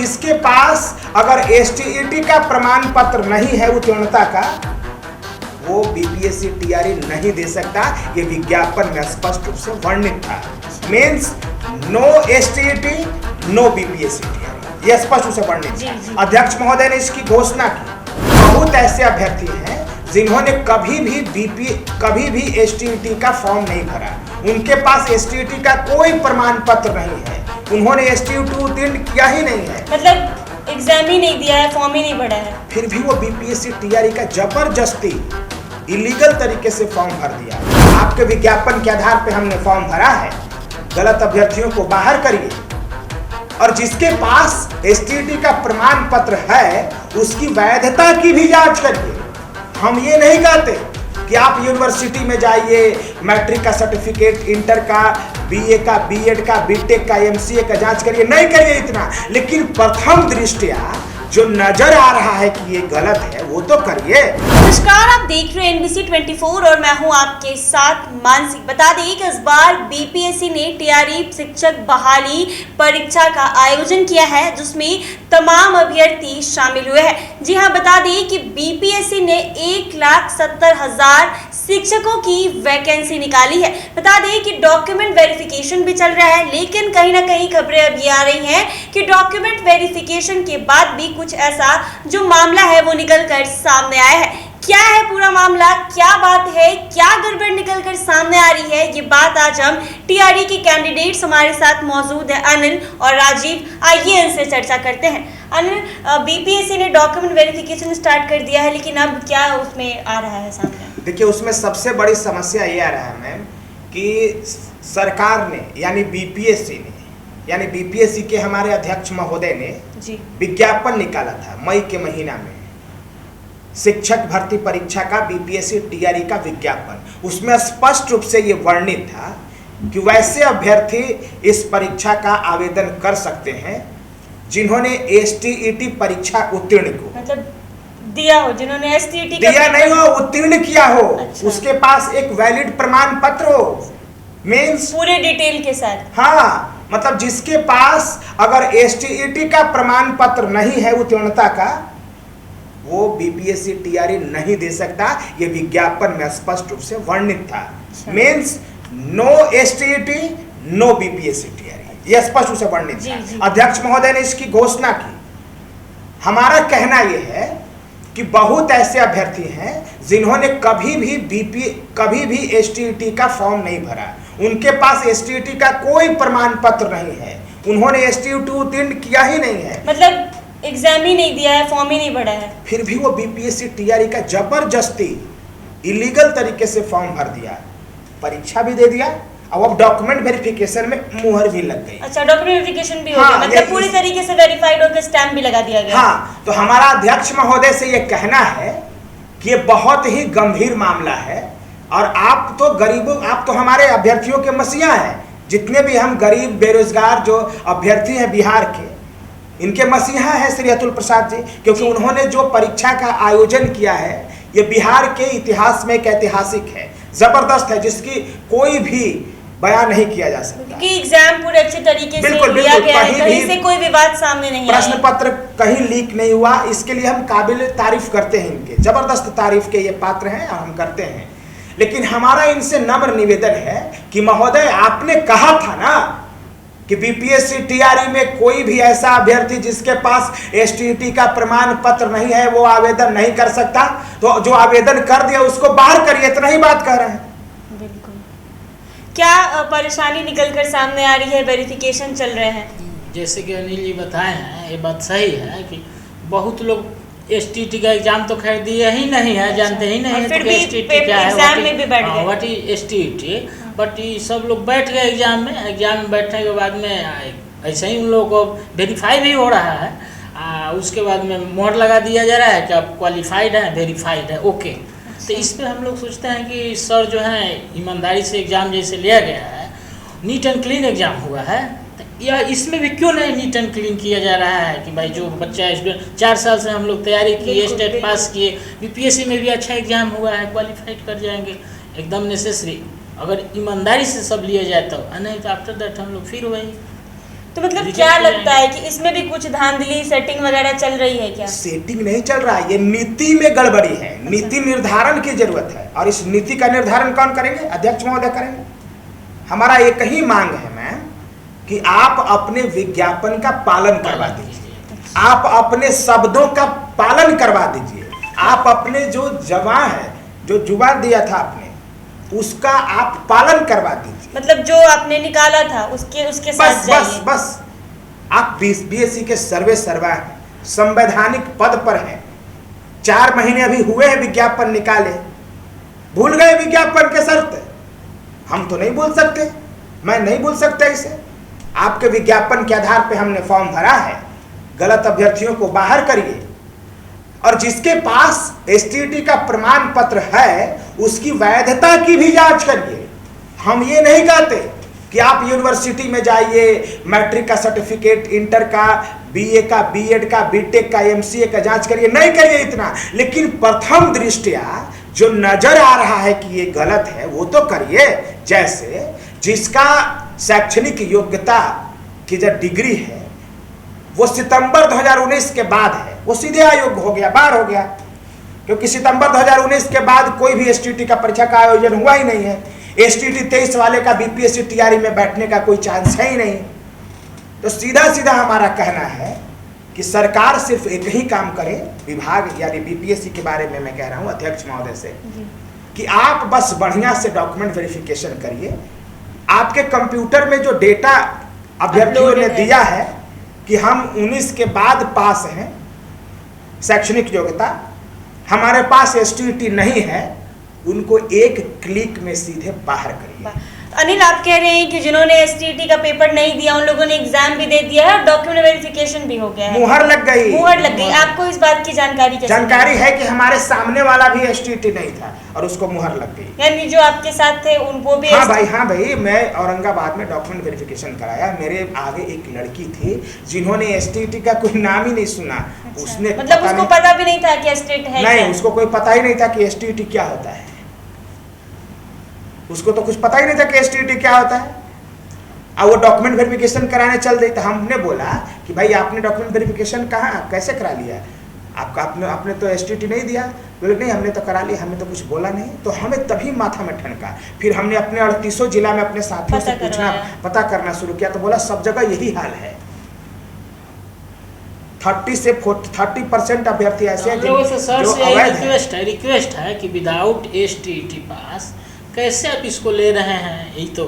जिसके पास अगर एसटीईटी का प्रमाण पत्र नहीं है उत्तीर्णता का, वो बीपीएससी टीआरई नहीं दे सकता। ये विज्ञापन में स्पष्ट रूप से वर्णित था। Means no STET no BPSC TRE, ये स्पष्ट रूप से वर्णित था। अध्यक्ष महोदय ने इसकी घोषणा की। बहुत ऐसे अभ्यर्थी हैं जिन्होंने कभी भी एसटीईटी का फॉर्म नहीं भरा, उनके पास एसटीईटी का कोई प्रमाण पत्र नहीं है, उन्होंने एसटीईटी उत्तीर्ण किया ही नहीं है, मतलब एग्जाम ही नहीं दिया है, फॉर्म ही नहीं भरा है, फिर भी वो बीपीएससी टीआरई का जबरदस्ती इलीगल तरीके से फॉर्म भर दिया। आपके विज्ञापन के आधार पे हमने फॉर्म भरा है, गलत अभ्यर्थियों को बाहर करिए, और जिसके पास एसटीईटी का प्रमाण पत्र है उसकी वैधता की भी जांच करिए। हम ये नहीं कहते कि आप यूनिवर्सिटी में जाइए, मैट्रिक का सर्टिफिकेट, इंटर का, बीए का, बीएड का, बीटेक का, एमसीए का जांच करिए, नहीं करिए इतना, लेकिन प्रथम दृष्टया जो नजर आ रहा है कि ये गलत है वो तो करिए। नमस्कार, आप देख रहे हैं NBC 24 और मैं हूं आपके साथ मानसी। बता दें कि इस बार बीपीएससी ने टीआरई शिक्षक बहाली परीक्षा का आयोजन किया है, जिसमें तमाम अभ्यर्थी शामिल हुए हैं। जी हां, बता दें कि बीपीएससी ने 1,70,000 शिक्षकों की वैकेंसी निकाली है। बता दें कि डॉक्यूमेंट वेरिफिकेशन भी चल रहा है, लेकिन कहीं ना कहीं खबरें अभी आ रही हैं कि डॉक्यूमेंट वेरिफिकेशन के बाद भी कुछ ऐसा जो मामला है वो निकल कर सामने आया है। क्या है पूरा मामला, क्या बात है, क्या गड़बड़ निकल कर सामने आ रही है, ये बात आज हम टीआरई के कैंडिडेट्स हमारे साथ मौजूद है अनिल और राजीव, आइए इनसे चर्चा करते हैं। अनिल, बीपीएससी ने डॉक्यूमेंट वेरिफिकेशन स्टार्ट कर दिया है, लेकिन अब क्या उसमें आ रहा है सामने? देखिए, उसमें सबसे बड़ी समस्या ये आ रहा है मैम कि सरकार ने यानी बीपीएससी के हमारे अध्यक्ष महोदय ने विज्ञापन निकाला था मई के महीना में, शिक्षक भर्ती परीक्षा का बीपीएससी टीआरई का विज्ञापन। उसमें स्पष्ट रूप से ये वर्णित था कि वैसे अभ्यर्थी इस परीक्षा का आवेदन कर सकते हैं जिन्होंने एसटीईटी परीक्षा उत्तीर्ण को मतलब दिया हो, जिन्होंने एसटीईटी दिया नहीं हो, उत्तीर्ण किया हो। अच्छा। उसके पास एक वैलिड प्रमाण पत्र हो, मीन्स पूरे डिटेल के साथ। हाँ, मतलब जिसके पास अगर एसटीईटी का प्रमाण पत्र नहीं है उत्तीर्णता का, वो बीपीएससी टीआरई नहीं दे सकता। ये विज्ञापन में स्पष्ट रूप से वर्णित था। Means no STET no BPSC TRE, ये स्पष्ट रूप से वर्णित था। अध्यक्ष महोदय ने इसकी घोषणा की। हमारा कहना यह है कि बहुत ऐसे अभ्यर्थी हैं जिन्होंने कभी भी एसटीईटी का फॉर्म नहीं भरा, उनके पास एसटीईटी का कोई प्रमाण पत्र नहीं है, उन्होंने एसटीईटी उत्तीर्ण किया ही नहीं है, मतलब एग्जाम ही नहीं दिया है, फॉर्म ही नहीं भरा है, फिर भी वो बीपीएससी टीआरई का जबरदस्ती इलीगल तरीके से फॉर्म भर दिया, परीक्षा भी दे दिया, अब डॉक्यूमेंट वेरिफिकेशन में मुहर भी लग गई। अच्छा, डॉक्यूमेंट वेरिफिकेशन भी हो गया, मतलब पूरी तरीके से वेरीफाइड होकर स्टैम्प भी लगा दिया गया। हाँ, तो हमारा अध्यक्ष महोदय से ये कहना है कि ये बहुत ही गंभीर मामला है, और आप तो हमारे अभ्यर्थियों के मसीहा हैं। जितने भी हम गरीब बेरोजगार जो अभ्यर्थी हैं बिहार के, इनके मसीहा है श्री अतुल प्रसाद जी, क्योंकि उन्होंने जो परीक्षा का आयोजन किया है ये बिहार के इतिहास में एक ऐतिहासिक है, जबरदस्त है, जिसकी कोई भी बयान नहीं किया जा सकता, क्योंकि एग्जाम पूरे अच्छे तरीके से लिया गया है, कहीं से कोई विवाद सामने नहीं आया, प्रश्न पत्र कहीं लीक नहीं हुआ। इसके लिए हम काबिल तारीफ करते हैं, इनके जबरदस्त तारीफ के ये पात्र हैं और हम करते हैं। लेकिन हमारा इनसे नम्र निवेदन है कि महोदय, आपने कहा था ना कि बीपीएससी टीआरई में कोई भी ऐसा अभ्यर्थी जिसके पास एसटीईटी का प्रमाण पत्र नहीं है वो आवेदन नहीं कर सकता, तो जो आवेदन कर दिया उसको बाहर करिए, इतना ही बात कह रहे हैं। बिल्कुल। क्या परेशानी निकल कर सामने आ रही है, वेरिफिकेशन चल रहे हैं? जैसे कि अनिल जी बताए हैं, ये बात सही है कि बहुत लोग एसटीईटी का एग्जाम तो खैर दिए ही नहीं है, जानते ही नहीं है तो एसटीईटी क्या है, व्हाट इज एसटीईटी, बट ये सब लोग बैठ गए एग्जाम में बैठने के बाद में ऐसे ही उन लोगों को वेरीफाई भी हो रहा है, उसके बाद में मोहर लगा दिया जा रहा है कि आप क्वालिफाइड है, वेरीफाइड है, ओके। तो इस पे हम लोग सोचते हैं कि सर जो है ईमानदारी से एग्ज़ाम जैसे लिया गया है, नीट एंड क्लीन एग्ज़ाम हुआ है, या इसमें भी क्यों नहीं नीट एंड क्लीन किया जा रहा है कि भाई जो बच्चा स्टूडेंट 4 साल से हम लोग तैयारी किए, स्टेट पास किए, बीपीएससी में भी अच्छा एग्जाम हुआ है, क्वालिफाइड कर जाएंगे, एकदम नेसेसरी। अगर ईमानदारी से सब लिया जाए तो, नहीं तो आफ्टर दैट हम लोग फिर वही तो मतलब क्या लगता है कि इसमें भी कुछ धांधली सेटिंग वगैरह चल रही है क्या? सेटिंग नहीं चल रहा है, ये नीति में गड़बड़ी है। नीति निर्धारण की जरूरत है, और इस नीति का निर्धारण कौन करेंगे? अध्यक्ष महोदय करेंगे। हमारा एक ही मांग है मैम कि आप अपने विज्ञापन का पालन करवा दीजिए, आप अपने शब्दों का पालन करवा दीजिए, आप अपने जो जवान है, जो जुबान दिया था आपने, उसका आप पालन करवा दीजिए। मतलब जो आपने निकाला था उसके साथ जाइए। बस आप बीएससी के सर्वे सर्वा हैं, संवैधानिक पद पर हैं, 4 महीने अभी हुए हैं विज्ञापन निकाले, भूल गए विज्ञापन के शर्त? हम तो नहीं बोल सकते, मैं नहीं बोल सकता इसे। आपके विज्ञापन के आधार पे हमने फॉर्म भरा है, गलत अभ्यर्थियों को बाहर करिए, और जिसके पास एसटीईटी का प्रमाण पत्र है उसकी वैधता की भी जांच करिए। हम ये नहीं कहते कि आप यूनिवर्सिटी में जाइए, मैट्रिक का सर्टिफिकेट, इंटर का, बीए का, बीएड का, बीटेक का, एमसीए का जांच करिए, नहीं करिए इतना, लेकिन प्रथम दृष्टया जो नजर आ रहा है कि ये गलत है वो तो करिए। जैसे जिसका शैक्षणिक योग्यता की जो डिग्री है वो सितंबर 2019 के बाद है, वो सीधे अयोग्य हो गया, बाहर हो गया, क्योंकि सितंबर 2019 के बाद कोई भी एसटीईटी का परीक्षा का आयोजन हुआ ही नहीं है। एसटीईटी 23 वाले का बीपीएससी टीआरई में बैठने का कोई चांस है ही नहीं। तो सीधा सीधा हमारा कहना है कि सरकार सिर्फ एक ही काम करे, विभाग यानी बीपीएससी के बारे में मैं कह रहा हूँ अध्यक्ष महोदय से, कि आप बस बढ़िया से डॉक्यूमेंट वेरिफिकेशन करिए। आपके कंप्यूटर में जो डेटा अभ्यर्थियों ने दिया है कि हम 19 के बाद पास हैं, शैक्षणिक योग्यता, हमारे पास एसटीईटी नहीं है, उनको एक क्लिक में सीधे बाहर करिए। अनिल, आप कह रहे हैं कि जिन्होंने एसटीईटी का पेपर नहीं दिया उन लोगों ने एग्जाम भी दे दिया है और डॉक्यूमेंट वेरिफिकेशन भी हो गया है, मुहर लग गई। आपको इस बात की जानकारी कैसे? जानकारी है कि हमारे सामने वाला भी एसटीईटी नहीं था और उसको मुहर लग गई। यानी जो आपके साथ थे उनको भी? हाँ भाई, मैं औरंगाबाद में डॉक्यूमेंट वेरिफिकेशन कराया, मेरे आगे एक लड़की थी जिन्होंने एसटीईटी का कोई नाम ही नहीं सुना। अच्छा। उसने मतलब उसको पता भी नहीं था कि एसटीईटी है? नहीं, उसको कोई पता ही नहीं था कि एसटीईटी क्या होता है, उसको तो कुछ पता ही नहीं था कि एसटीईटी क्या होता है। अब वो डॉक्यूमेंट वेरिफिकेशन कराने चल रही, तो हमने बोला कि भाई आपने डॉक्यूमेंट वेरिफिकेशन कहाँ कैसे करा लिया, आपका आपने तो एसटीईटी नहीं दिया। बोले नहीं, हमने तो करा लिया, हमें तो कुछ बोला नहीं। तो हमें तभी माथा में ठनका। फिर हमने अपने 38 जिला में अपने साथियों से पूछना, पता करना शुरू किया, तो बोला सब जगह यही हाल है। 30 से 40% अभ्यर्थी ऐसे हैं जो अवैध है। रिक्वेस्ट है कि विदाउट एसटीईटी पास कैसे आप इसको ले रहे हैं, यही तो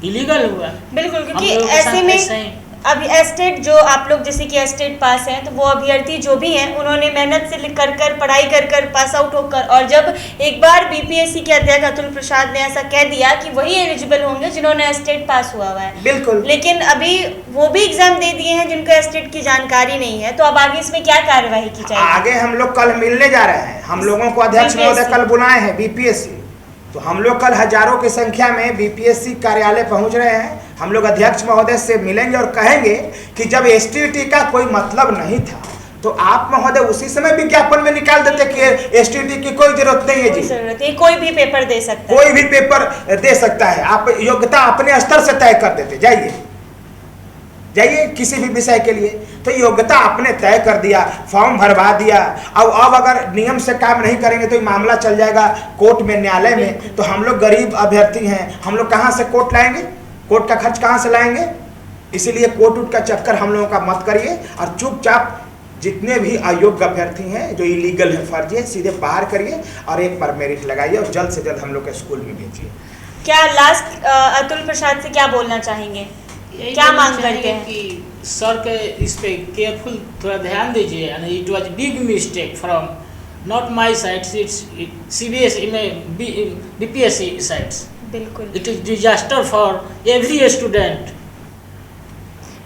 इलीगल हुआ। बिल्कुल, क्योंकि ऐसे में अब एस्टेट जो आप लोग जैसे कि एस्टेट पास हैं, तो वो अभ्यर्थी जो भी हैं उन्होंने मेहनत से कर पढ़ाई कर पास आउट होकर, और जब एक बार बीपीएससी के अध्यक्ष अतुल प्रसाद ने ऐसा कह दिया कि वही एलिजिबल होंगे जिन्होंने एस्टेट पास हुआ है। बिल्कुल, लेकिन अभी वो भी एग्जाम दे दिए हैं जिनको एस्टेट की जानकारी नहीं है, तो अब आगे इसमें क्या कार्यवाही की जाएगी? आगे हम लोग कल मिलने जा रहे हैं, हम लोगों को अध्यक्ष महोदय कल बुलाए हैं बीपीएससी, तो हम लोग कल हजारों की संख्या में बीपीएससी कार्यालय पहुंच रहे हैं। हम लोग अध्यक्ष महोदय से मिलेंगे और कहेंगे कि जब एसटीईटी का कोई मतलब नहीं था तो आप महोदय उसी समय विज्ञापन में निकाल देते कि एसटीईटी की कोई जरूरत नहीं है जी, कोई भी पेपर दे सकता है, कोई भी पेपर दे सकता है, आप योग्यता अपने स्तर से तय कर देते, जाइए किसी भी विषय के लिए। तो योग्यता आपने तय कर दिया, फॉर्म भरवा दिया, अब अगर नियम से काम नहीं करेंगे तो ये मामला चल जाएगा कोर्ट में, न्यायालय में। तो हम लोग गरीब अभ्यर्थी हैं, हम लोग कहाँ से कोर्ट लाएंगे, कोर्ट का खर्च कहाँ से लाएंगे? इसीलिए कोर्ट का चक्कर हम लोगों का मत करिए, और चुपचाप जितने भी अयोग्य अभ्यर्थी हैं जो इलीगल है, फर्जी है, सीधे बाहर करिए और एक पर मेरिट लगाइए और जल्द से जल्द हम लोग के स्कूल में भेजिए। क्या लास्ट अतुल प्रसाद से क्या बोलना चाहेंगे, क्या मांग करते हैं? कि सर के इस पे केयरफुल थोड़ा ध्यान दीजिए। And it was big mistake from not my sides, it's CBSE में बीपीएससी साइड्स। बिल्कुल, it is disaster for every student.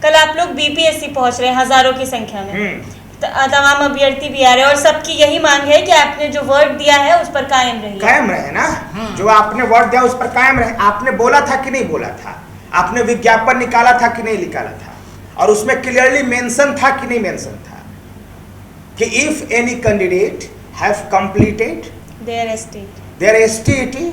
कल आप लोग बीपीएससी पहुंच रहे हैं हजारों की संख्या में, तमाम अभ्यर्थी भी आ रहे हैं, और सबकी यही मांग है कि आपने जो वर्ड दिया है उस पर कायम रहे ना। जो आपने वर्ड दिया उस पर कायम रहे। आपने बोला था कि नहीं बोला था, आपने विज्ञापन निकाला था कि नहीं निकाला था, और उसमें क्लियरली मेंशन था कि नहीं मेंशन था कि if any candidate have completed there STET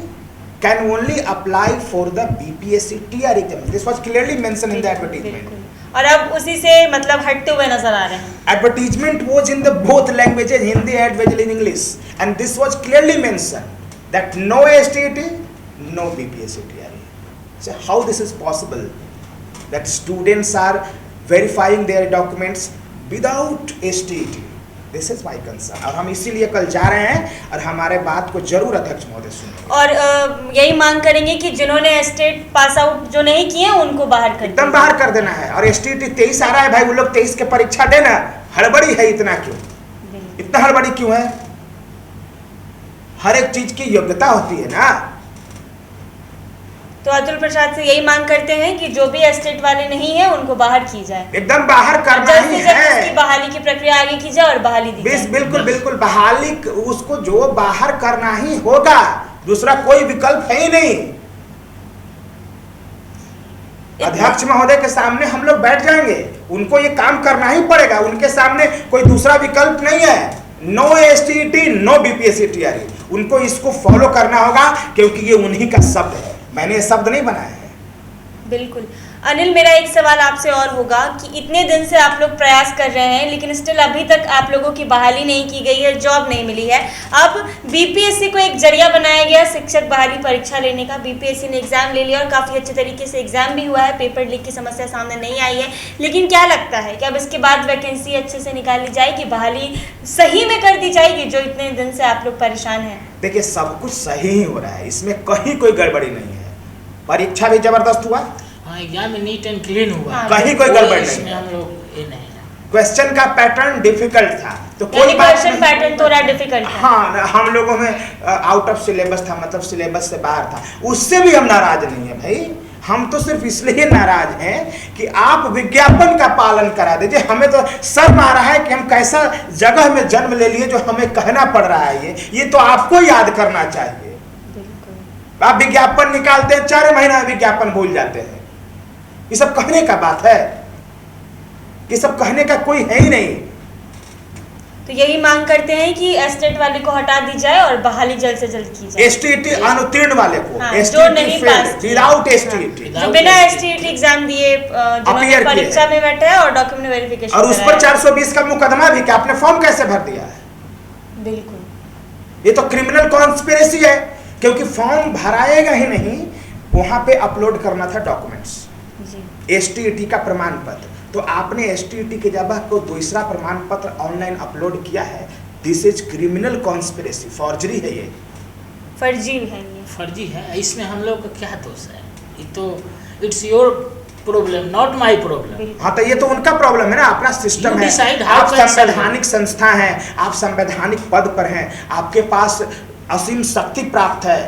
can only apply for the BPSC TRE exam. This was clearly mention in the advertisement. और अब उसी से मतलब हटते हुए नजर आ रहे हैं। Advertisement was in the both languages, Hindi as well in English, and this was clearly mentioned that no STET, no BPSC TRE. So how this is possible that students are verifying their documents without STET? This is my concern. और हम इसीलिए कल जा रहे हैं और हमारे बात को जरूर अध्यक्ष महोदय सुनेंगे और यही मांग करेंगे कि जिन्होंने स्टेट पास आउट जो नहीं किए उनको बाहर कर एकदम बाहर कर देना है। और STET 23 आ रहा है भाई, वो लोग 23 के परीक्षा देना। हड़बड़ी है इतना क्यों? इतना हड़बड़ी क्यों है? हर एक चीज की योग्यता होती है ना। तो अतुल प्रसाद से यही मांग करते हैं कि जो भी स्टेट वाले नहीं है उनको बाहर की जाए, एकदम बाहर करना जल्द ही से जल्द है। उसकी बहाली की प्रक्रिया आगे की जाए और बहाली दी जाए। बिल्कुल बिल्कुल बहाली उसको जो बाहर करना ही होगा, दूसरा कोई विकल्प है ही नहीं। अध्यक्ष महोदय के सामने हम लोग बैठ जाएंगे, उनको ये काम करना ही पड़ेगा, उनके सामने कोई दूसरा विकल्प नहीं है। No STET, no BPSC TRE, उनको इसको फॉलो करना होगा क्योंकि ये उन्हीं का शब्द है, मैंने ये शब्द नहीं बनाया है। बिल्कुल। अनिल, मेरा एक सवाल आपसे और होगा कि इतने दिन से आप लोग प्रयास कर रहे हैं लेकिन स्टिल अभी तक आप लोगों की बहाली नहीं की गई है, जॉब नहीं मिली है। अब BPSC को एक जरिया बनाया गया शिक्षक बहाली परीक्षा लेने का। BPSC ने एग्जाम ले लिया और काफ़ी अच्छे तरीके से एग्जाम भी हुआ है, पेपर लीक की समस्या सामने नहीं आई है। लेकिन क्या लगता है कि अब इसके बाद वैकेंसी अच्छे से निकाली जाएगी, बहाली सही में कर दी जाएगी, जो इतने दिन से आप लोग परेशान हैं? देखिए, सब कुछ सही ही हो रहा है, इसमें कहीं कोई गड़बड़ी नहीं है। परीक्षा भी जबरदस्त हुआ, हाँ, एग्जाम में नीट एंड क्लीन हुआ, कहीं कोई गड़बड़ नहीं। हम लोग ये नहीं है। क्वेश्चन का पैटर्न डिफिकल्ट था, तो कोई क्वेश्चन पैटर्न थोड़ा डिफिकल्ट था। हाँ, हम लोगों में आउट ऑफ सिलेबस था, मतलब सिलेबस से बाहर था, उससे भी हम नाराज नहीं है भाई। हम तो सिर्फ इसलिए नाराज हैं कि आप विज्ञापन का पालन करा दीजिए। हमें तो शर्म आ रहा है कि हम कैसा जगह में जन्म ले लिए जो हमें कहना पड़ रहा है। ये तो आपको याद करना चाहिए। आप विज्ञापन निकालते हैं, 4 महीना विज्ञापन भूल जाते हैं। ये सब कहने का बात है? ये सब कहने का कोई है ही नहीं। तो यही मांग करते हैं कि स्टेट वाले को हटा दी जाए और बहाली जल्द से जल्द की जाए। STET अनुत्तीर्ण वाले को, हाँ, जो नहीं पास, विदाउट STET, जो बिना STET एग्जाम दिए जिन्होंने परीक्षा में बैठे हैं और डॉक्यूमेंट वेरिफिकेशन, और उस पर 420 का मुकदमा भी, कि आपने फॉर्म कैसे भर दिया है? बिल्कुल, ये तो क्रिमिनल कॉन्स्पिरेसी है, क्योंकि फॉर्म भराएगा ही नहीं, वहां पे अपलोड करना था डॉक्यूमेंट्स, STET का प्रमाण पत्र। तो आपने STET के जगह को दूसरा प्रमाण पत्र ऑनलाइन अपलोड किया है। This is criminal conspiracy, forgery है, ये फर्जी है, ये फर्जी है। इसमें हम लोग का क्या दोष है? ये तो it's your problem, not my problem. हाँ, तो ये तो उनका प्रॉब्लम है ना, अपना सिस्टम है। आप संवैधानिक संस्था हैं, आप संवैधानिक पद पर हैं, आपके पास असीम शक्ति प्राप्त है,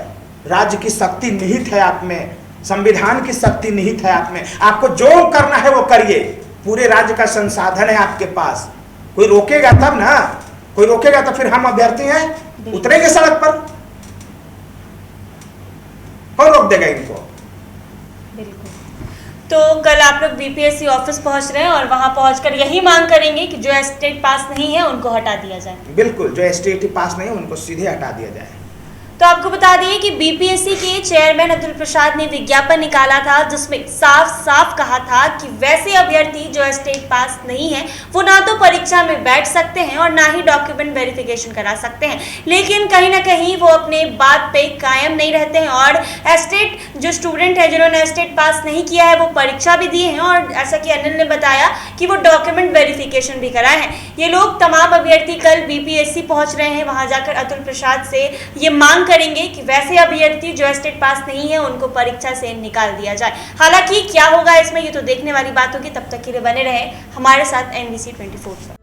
राज्य की शक्ति निहित है आप में, संविधान की शक्ति निहित है आप में। आपको जो करना है वो करिए, पूरे राज्य का संसाधन है आपके पास। कोई रोकेगा तब ना, कोई रोकेगा तो फिर हम अभ्यर्थी हैं उतरेंगे सड़क पर, कौन रोक देगा इनको? तो कल आप लोग BPSC ऑफिस पहुंच रहे हैं और वहां पहुंचकर यही मांग करेंगे कि जो स्टेट पास नहीं है उनको हटा दिया जाए। बिल्कुल, जो STET पास नहीं है उनको सीधे हटा दिया जाए। तो आपको बता दें कि BPSC के चेयरमैन अतुल प्रसाद ने विज्ञापन निकाला था जिसमें साफ साफ कहा था कि वैसे अभ्यर्थी जो स्टेट पास नहीं है वो ना तो परीक्षा में बैठ सकते हैं और ना ही डॉक्यूमेंट वेरिफिकेशन करा सकते हैं। लेकिन कहीं ना कहीं वो अपने बात पे कायम नहीं रहते हैं और स्टेट जो स्टूडेंट है जिन्होंने स्टेट पास नहीं किया है वो परीक्षा भी दिए हैं और ऐसा कि अनिल ने बताया कि वो डॉक्यूमेंट वेरिफिकेशन भी कराए हैं। ये लोग तमाम अभ्यर्थी कल BPSC पहुंच रहे हैं, वहां जाकर अतुल प्रसाद से ये मांग करेंगे कि वैसे अभ्यर्थी जो स्टेट पास नहीं है उनको परीक्षा से निकाल दिया जाए। हालांकि क्या होगा इसमें, ये तो देखने वाली बात होगी। तब तक के लिए बने रहे हमारे साथ NBC 24 पर।